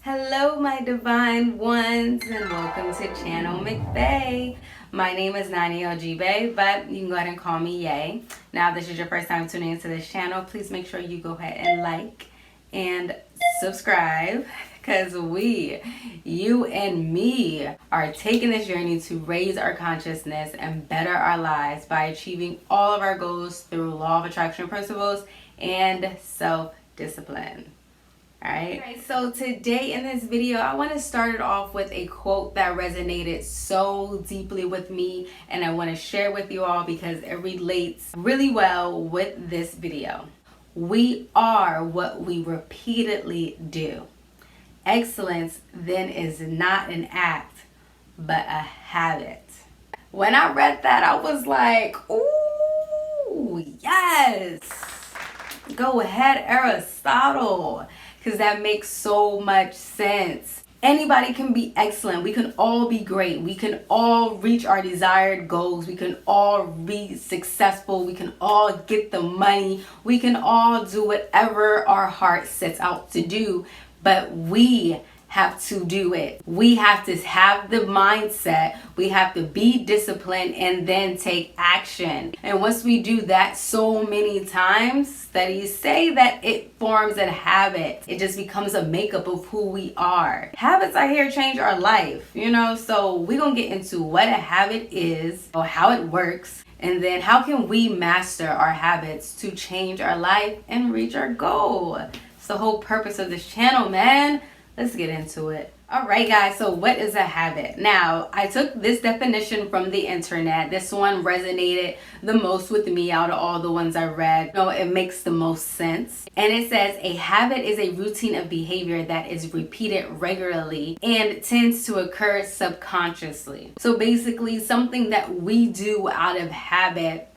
Hello, my divine ones, and welcome to Channel M.c.F.a.e. My name is Nani Ojibe, but you can go ahead and call me Ye. Now, if this is your first time tuning into this channel, please make sure you go ahead and like and subscribe, because you and me, are taking this journey to raise our consciousness and better our lives by achieving all of our goals through law of attraction principles and self-discipline. Alright, so today in this video, I want to start it off with a quote that resonated so deeply with me, and I want to share with you all because it relates really well with this video. We are what we repeatedly do. Excellence then is not an act, but a habit. When I read that, I was like, ooh, yes! Go ahead, Aristotle. Because that makes so much sense. Anybody can be excellent. We can all be great. We can all reach our desired goals. We can all be successful. We can all get the money. We can all do whatever our heart sets out to do. But we have to do it. We have to have the mindset. We have to be disciplined and then take action. And once we do that so many times, studies say that it forms a habit. It just becomes a makeup of who we are. Habits are here to change our life, so we're gonna get into what a habit is, or how it works, and then how can we master our habits to change our life and reach our goal. It's the whole purpose of this channel, man. Let's get into it. Alright guys, so what is a habit? Now, I took this definition from the internet. This one resonated the most with me out of all the ones I read. It makes the most sense. And it says, a habit is a routine of behavior that is repeated regularly and tends to occur subconsciously. So basically, something that we do out of habit,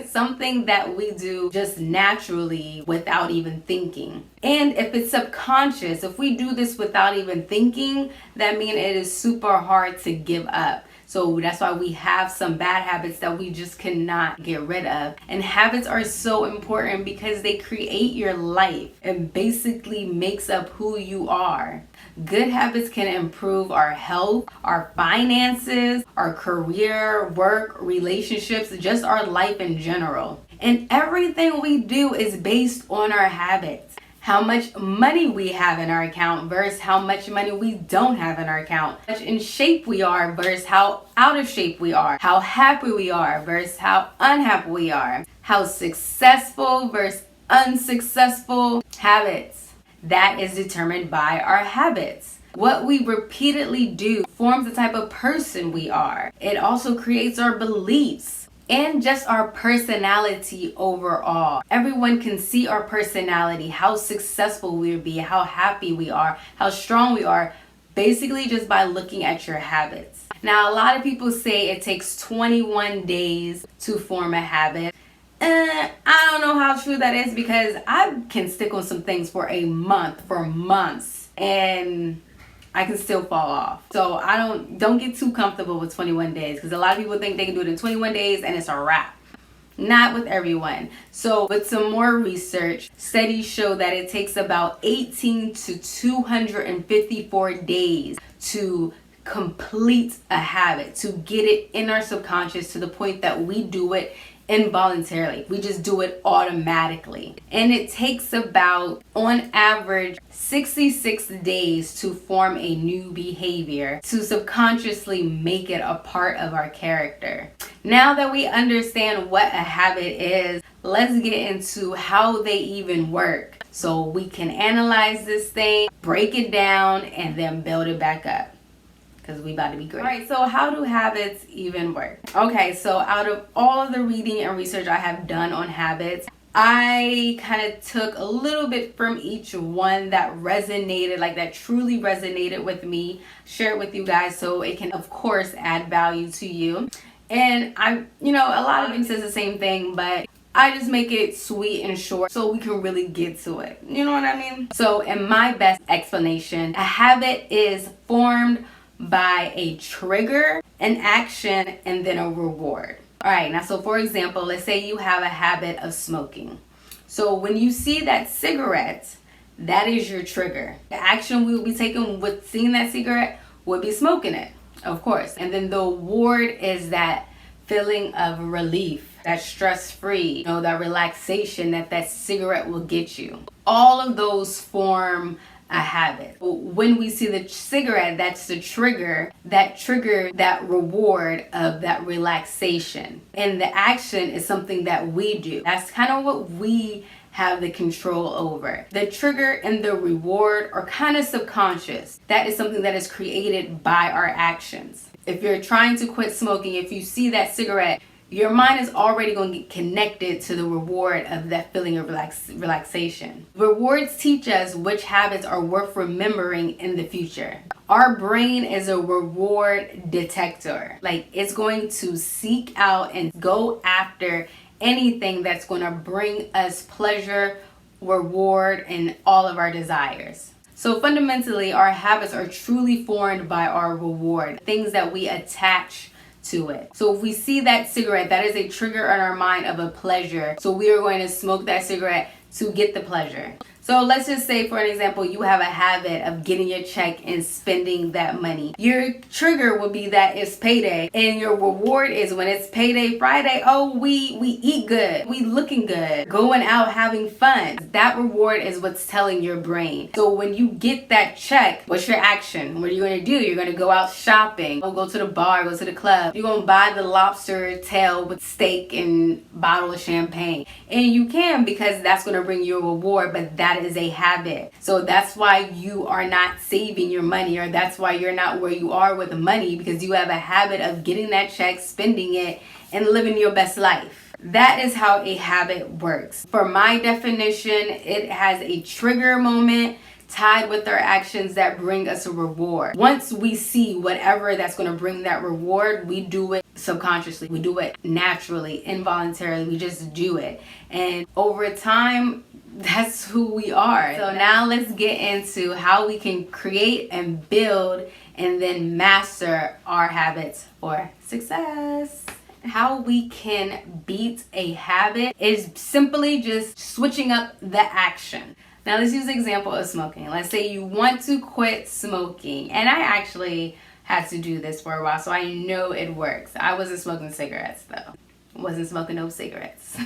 something that we do just naturally without even thinking. And if it's subconscious, if we do this without even thinking, that means it is super hard to give up. So that's why we have some bad habits that we just cannot get rid of. And habits are so important because they create your life and basically makes up who you are. Good habits can improve our health, our finances, our career, work, relationships, just our life in general. And everything we do is based on our habits. How much money we have in our account versus how much money we don't have in our account. How much in shape we are versus how out of shape we are. How happy we are versus how unhappy we are. How successful versus unsuccessful. Habits. That is determined by our habits. What we repeatedly do forms the type of person we are. It also creates our beliefs and just our personality overall. Everyone can see our personality, how successful we'll be, how happy we are, how strong we are, basically just by looking at your habits. Now, a lot of people say it takes 21 days to form a habit. I don't know how true that is, because I can stick on some things for months, and I can still fall off. So I don't get too comfortable with 21 days, because a lot of people think they can do it in 21 days and it's a wrap. Not with everyone. So with some more research, studies show that it takes about 18 to 254 days to complete a habit, to get it in our subconscious to the point that we do it involuntarily. We just do it automatically. And it takes about, on average, 66 days to form a new behavior, to subconsciously make it a part of our character. Now that we understand what a habit is, let's get into how they even work, so we can analyze this thing, break it down, and then build it back up. Because we about to be great. Alright, so how do habits even work? Okay, so out of all of the reading and research I have done on habits, I kind of took a little bit from each one that resonated, like that truly resonated with me, share it with you guys so it can, of course, add value to you. And a lot of them says the same thing, but I just make it sweet and short so we can really get to it. You know what I mean? So in my best explanation, a habit is formed by a trigger, an action, and then a reward. Alright, now so for example, let's say you have a habit of smoking. So when you see that cigarette, that is your trigger. The action we will be taking with seeing that cigarette would be smoking it, of course. And then the reward is that feeling of relief, that stress-free, that relaxation that cigarette will get you. All of those form a habit. When we see the cigarette, that's the trigger, that reward of that relaxation. And the action is something that we do. That's kind of what we have the control over. The trigger and the reward are kind of subconscious. That is something that is created by our actions. If you're trying to quit smoking, if you see that cigarette, your mind is already going to get connected to the reward of that feeling of relaxation. Rewards teach us which habits are worth remembering in the future. Our brain is a reward detector. Like, it's going to seek out and go after anything that's going to bring us pleasure, reward, and all of our desires. So fundamentally, our habits are truly formed by our reward, things that we attach to it. So if we see that cigarette, that is a trigger in our mind of a pleasure. So we are going to smoke that cigarette to get the pleasure. So let's just say, for an example, you have a habit of getting your check and spending that money. Your trigger will be that it's payday, and your reward is when it's payday Friday. Oh, we eat good, we looking good, going out having fun. That reward is what's telling your brain. So when you get that check, what's your action? What are you going to do? You're going to go out shopping, or go to the bar, go to the club. You're going to buy the lobster tail with steak and bottle of champagne. And you can, because that's going to bring you a reward, but that is a habit. So that's why you are not saving your money, or that's why you're not where you are with the money, because you have a habit of getting that check, spending it, and living your best life. That is how a habit works. For my definition, it has a trigger moment tied with our actions that bring us a reward. Once we see whatever that's going to bring that reward, we do it subconsciously. We do it naturally, involuntarily. We just do it. And over time, that's who we are. So now let's get into how we can create and build and then master our habits for success. How we can beat a habit is simply just switching up the action. Now let's use the example of smoking. Let's say you want to quit smoking. And I actually had to do this for a while, so I know it works. I wasn't smoking cigarettes though. Wasn't smoking no cigarettes.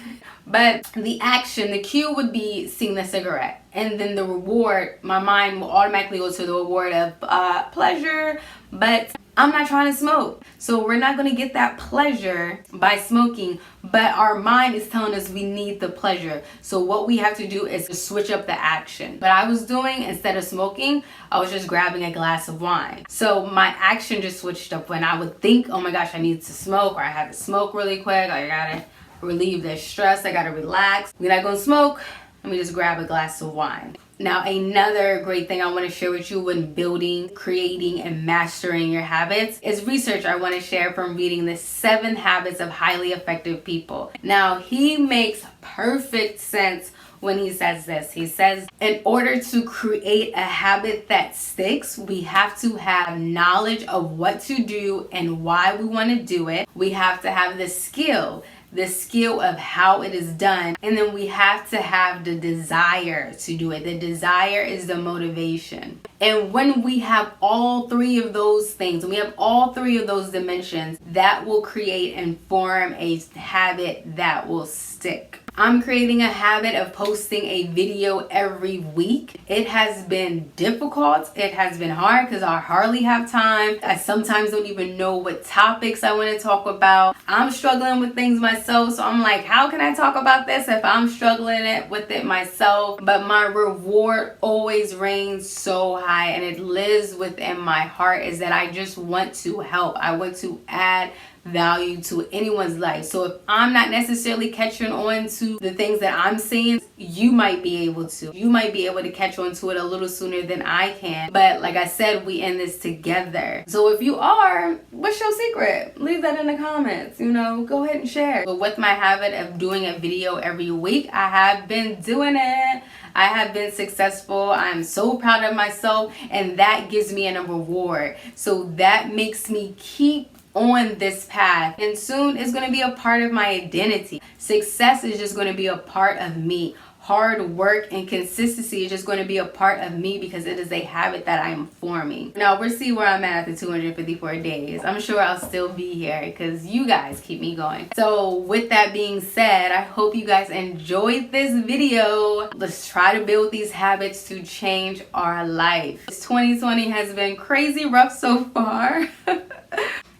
But the action, the cue would be seeing the cigarette. And then the reward, my mind will automatically go to the reward of pleasure. But I'm not trying to smoke. So we're not going to get that pleasure by smoking. But our mind is telling us we need the pleasure. So what we have to do is to switch up the action. What I was doing, instead of smoking, I was just grabbing a glass of wine. So my action just switched up. When I would think, oh my gosh, I need to smoke, or I have to smoke really quick, I gotta relieve the stress, I gotta relax. We're not gonna smoke, let me just grab a glass of wine. Now, another great thing I want to share with you when building, creating, and mastering your habits is research I want to share from reading the 7 Habits of Highly Effective People. Now, he makes perfect sense when he says this. He says, in order to create a habit that sticks, we have to have knowledge of what to do and why we want to do it. We have to have the skill of how it is done, and then we have to have the desire to do it. The desire is the motivation. And when we have all 3 of those things, when we have all 3 of those dimensions, that will create and form a habit that will stick. I'm creating a habit of posting a video every week. It has been difficult. It has been hard because I hardly have time. I sometimes don't even know what topics I want to talk about. I'm struggling with things myself, so I'm like, how can I talk about this if I'm struggling with it myself? But my reward always reigns so high, and it lives within my heart, is that I just want to help. I want to add value to anyone's life. So if I'm not necessarily catching on to the things that I'm seeing, you might be able to. You might be able to catch on to it a little sooner than I can. But like I said, we in this together. So if you are, what's your secret? Leave that in the comments. Go ahead and share. But with my habit of doing a video every week, I have been doing it. I have been successful. I'm so proud of myself, and that gives me a reward. So that makes me keep on this path, and soon it's going to be a part of my identity. Success is just going to be a part of me. hard work and consistency is just going to be a part of me because it is a habit that I am forming. Now we'll see where I'm at after 254 days. I'm sure I'll still be here because you guys keep me going. So with that being said, I hope you guys enjoyed this video. Let's try to build these habits to change our life. 2020 has been crazy rough so far.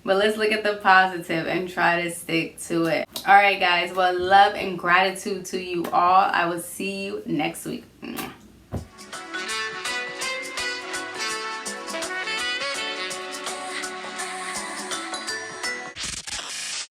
But let's look at the positive and try to stick to it. All right, guys. Well, love and gratitude to you all. I will see you next week.